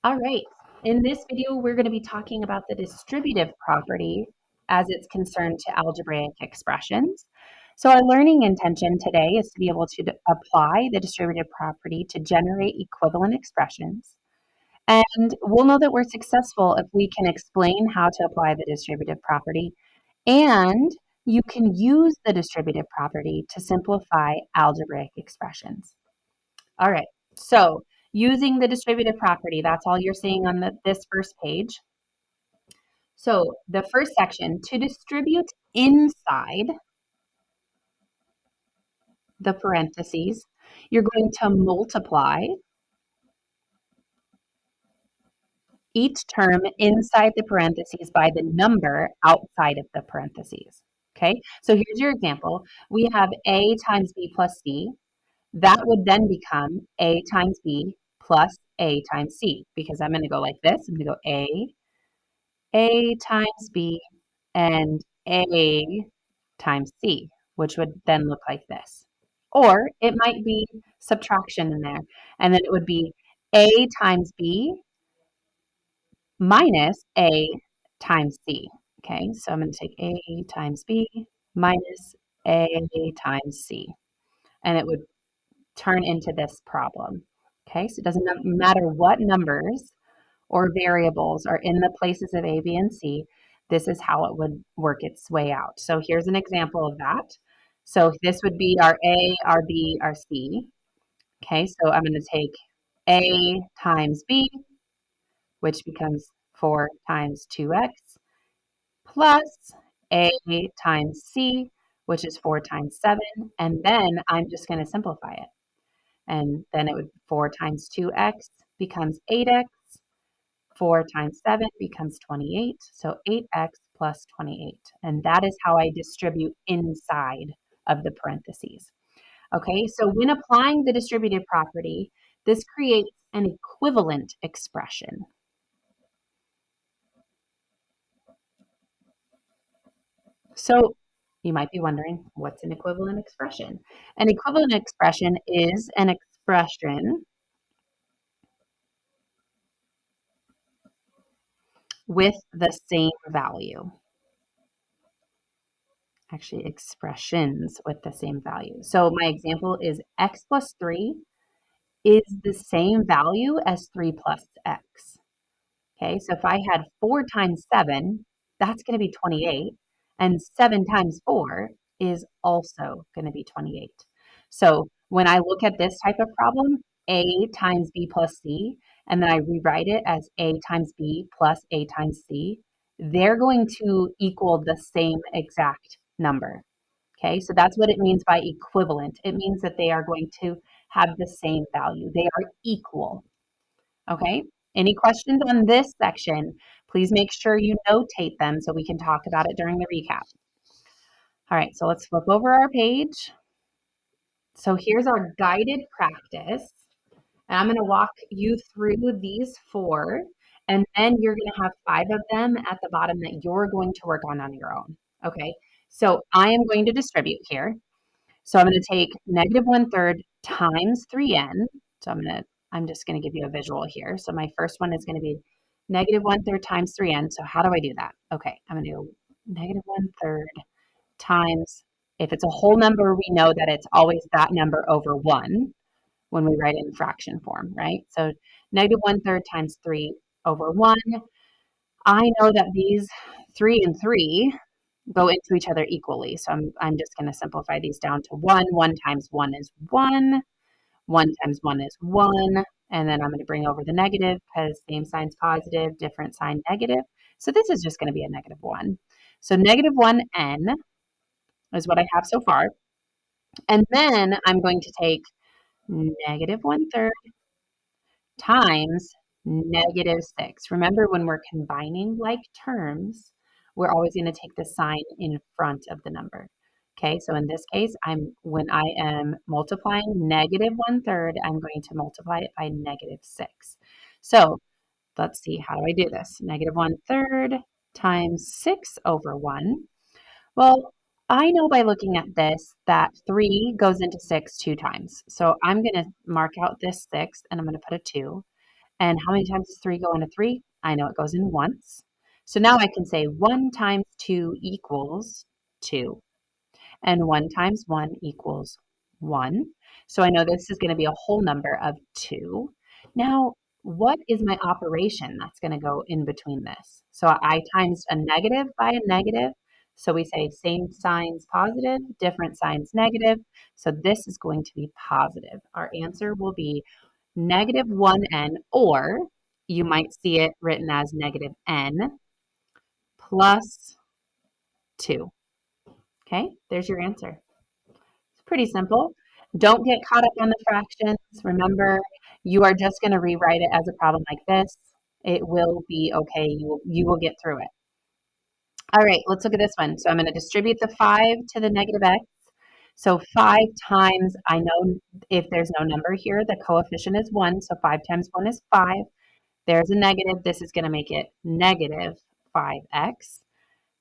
All right. In this video, we're going to be talking about the distributive property as it's concerned to algebraic expressions. So our learning intention today is to be able to apply the distributive property to generate equivalent expressions. And we'll know that we're successful if we can explain how to apply the distributive property. And you can use the distributive property to simplify algebraic expressions. All right, so using the distributive property, that's all you're seeing on this first page. So the first section, to distribute inside the parentheses, you're going to multiply each term inside the parentheses by the number outside of the parentheses. Okay, so here's your example. We have A times B plus C. That would then become A times B plus A times C, because I'm going to go like this. I'm going to go A times B and A times C, which would then look like this. Or it might be subtraction in there, and then it would be A times B minus A times C. Okay, so I'm going to take A times B minus A times C, and it would turn into this problem. Okay, so it doesn't matter what numbers or variables are in the places of A, B, and C, this is how it would work its way out. So here's an example of that. So this would be our A, our B, our C. Okay, so I'm going to take A times B, which becomes 4 times 2x, plus A times C, which is 4 times 7, and then I'm just going to simplify it. And then it would 4 times 2x becomes 8x, 4 times 7 becomes 28, so 8x plus 28. And that is how I distribute inside of the parentheses. Okay, so when applying the distributive property, this creates an equivalent expression. So you might be wondering, what's an equivalent expression? An equivalent expression is an expression with the same value. Actually, expressions with the same value. So my example is x plus 3 is the same value as 3 plus x. Okay, so if I had 4 times 7, that's going to be 28, and 7 times 4 is also going to be 28. So when I look at this type of problem, A times B plus C, and then I rewrite it as A times B plus A times C, they're going to equal the same exact number. Okay, so that's what it means by equivalent. It means that they are going to have the same value. They are equal. Okay, any questions on this section? Please make sure you notate them so we can talk about it during the recap. All right, so let's flip over our page. So here's our guided practice. And I'm going to walk you through these 4, and then you're going to have 5 of them at the bottom that you're going to work on your own. Okay, so I am going to distribute here. So I'm going to take negative 1/3 times 3n. So I'm just going to give you a visual here. So my first one is going to be negative 1/3 times 3n. So how do I do that? Okay, I'm going to do negative 1/3 times, if it's a whole number, we know that it's always that number over 1 when we write it in fraction form, right? So negative 1/3 times 3 over 1. I know that these 3 and 3 go into each other equally. So I'm just going to simplify these down to 1. 1 times 1 is 1. 1 times 1 is 1. And then I'm going to bring over the negative because same sign's positive, different sign negative. So this is just going to be a negative 1. So negative 1n is what I have so far. And then I'm going to take negative 1/3 times negative 6. Remember, when we're combining like terms, we're always going to take the sign in front of the number. Okay, so in this case, when I am multiplying negative 1/3, I'm going to multiply it by negative 6. So let's see, how do I do this? Negative 1/3 times 6 over 1. Well, I know by looking at this that 3 goes into 6 2 times. So I'm going to mark out this 6 and I'm going to put a 2. And how many times does 3 go into 3? I know it goes in once. So now I can say 1 times 2 equals 2, and 1 times 1 equals 1. So I know this is going to be a whole number of 2. Now, what is my operation that's going to go in between this? So I times a negative by a negative. So we say same signs positive, different signs negative. So this is going to be positive. Our answer will be negative 1n, or you might see it written as negative n plus 2. Okay, there's your answer. It's pretty simple. Don't get caught up on the fractions. Remember, you are just going to rewrite it as a problem like this. It will be okay. You will get through it. All right, let's look at this one. So I'm going to distribute the 5 to the negative x. So 5 times, I know if there's no number here, the coefficient is 1. So 5 times 1 is 5. There's a negative. This is going to make it negative 5x.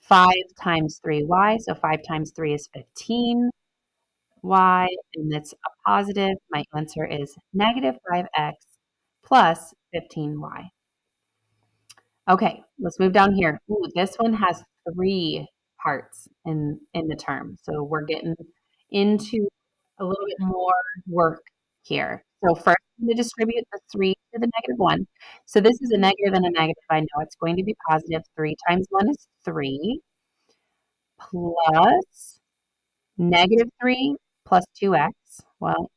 5 times 3y. So 5 times 3 is 15. Y, and it's a positive. My answer is negative 5x plus 15y. Okay, let's move down here. Ooh, this one has 3 parts in the term. So we're getting into a little bit more work here. So first, I'm going to distribute the 3 to the negative 1. So this is a negative and a negative. I know it's going to be positive. 3 times 1 is 3 plus negative 3 plus 2x. Well,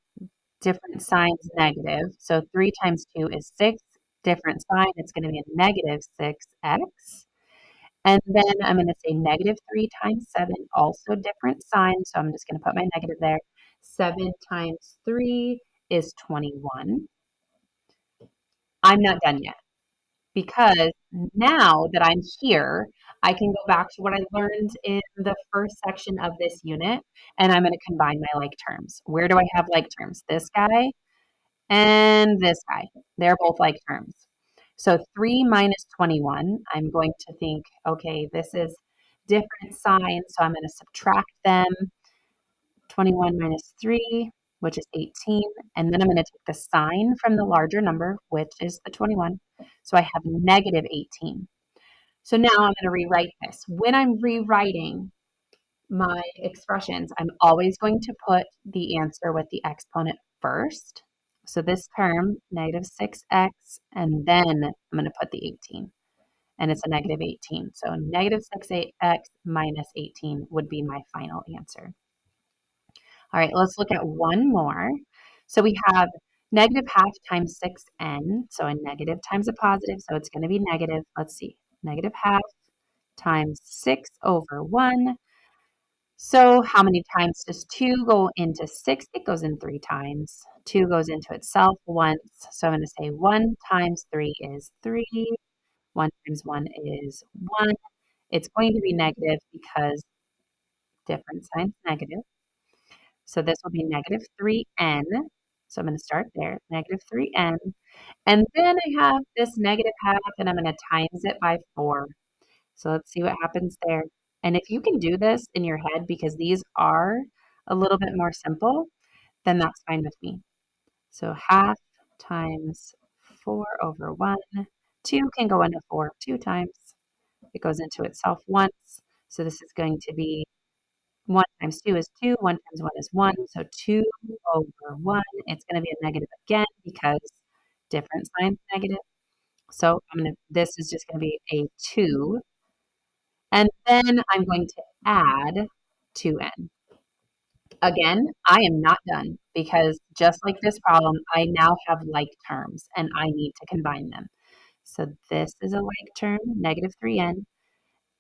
different signs negative. So 3 times 2 is 6. Different sign, it's going to be a negative 6x. And then I'm going to say negative 3 times 7, also different sign. So I'm just going to put my negative there. 7 times 3 is 21. I'm not done yet, because now that I'm here, I can go back to what I learned in the first section of this unit, and I'm going to combine my like terms. Where do I have like terms? This guy and this guy. They're both like terms. So 3 minus 21, I'm going to think, okay, this is different signs, so I'm going to subtract them. 21 minus 3, which is 18, and then I'm going to take the sign from the larger number, which is the 21. So I have negative 18. So now I'm going to rewrite this. When I'm rewriting my expressions, I'm always going to put the answer with the exponent first. So this term, negative 6x, and then I'm going to put the 18, and it's a negative 18. So negative 6x minus 18 would be my final answer. All right, let's look at one more. So we have negative half times 6n, so a negative times a positive, so it's going to be negative. Let's see, negative half times 6 over 1. So how many times does 2 go into 6? It goes in 3 times. 2 goes into itself once. So I'm going to say 1 times 3 is 3. 1 times 1 is 1. It's going to be negative because different signs negative. So this will be negative 3n. So I'm going to start there, negative 3n. And then I have this negative half, and I'm going to times it by 4. So let's see what happens there. And if you can do this in your head, because these are a little bit more simple, then that's fine with me. So half times 4 over 1. 2 can go into 4 2 times. It goes into itself once. So this is going to be 1 times 2 is 2. 1 times 1 is 1. So 2 over 1. It's going to be a negative again because different signs negative. So this is just going to be a 2. And then I'm going to add 2n. Again, I am not done, because just like this problem, I now have like terms and I need to combine them. So this is a like term, negative 3n,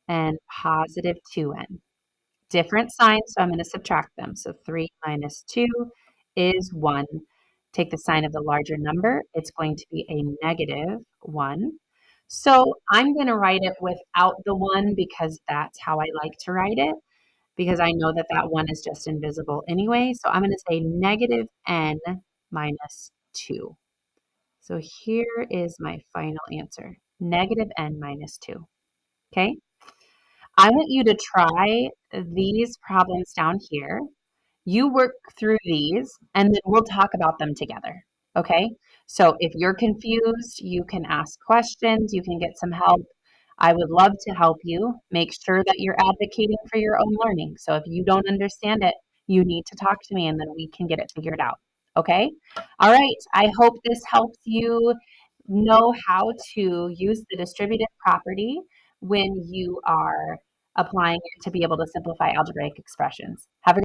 and positive 2n. Different signs, so I'm going to subtract them. So 3 minus 2 is 1. Take the sign of the larger number. It's going to be a negative 1. So I'm going to write it without the 1 because that's how I like to write it, because I know that that 1 is just invisible anyway. So I'm going to say negative n minus 2. So here is my final answer, negative n minus 2. Okay? I want you to try these problems down here. You work through these, and then we'll talk about them together. Okay. So if you're confused, you can ask questions, you can get some help. I would love to help you. Make sure that you're advocating for your own learning. So if you don't understand it, you need to talk to me and then we can get it figured out. Okay. All right. I hope this helps you know how to use the distributive property when you are applying it to be able to simplify algebraic expressions. Have a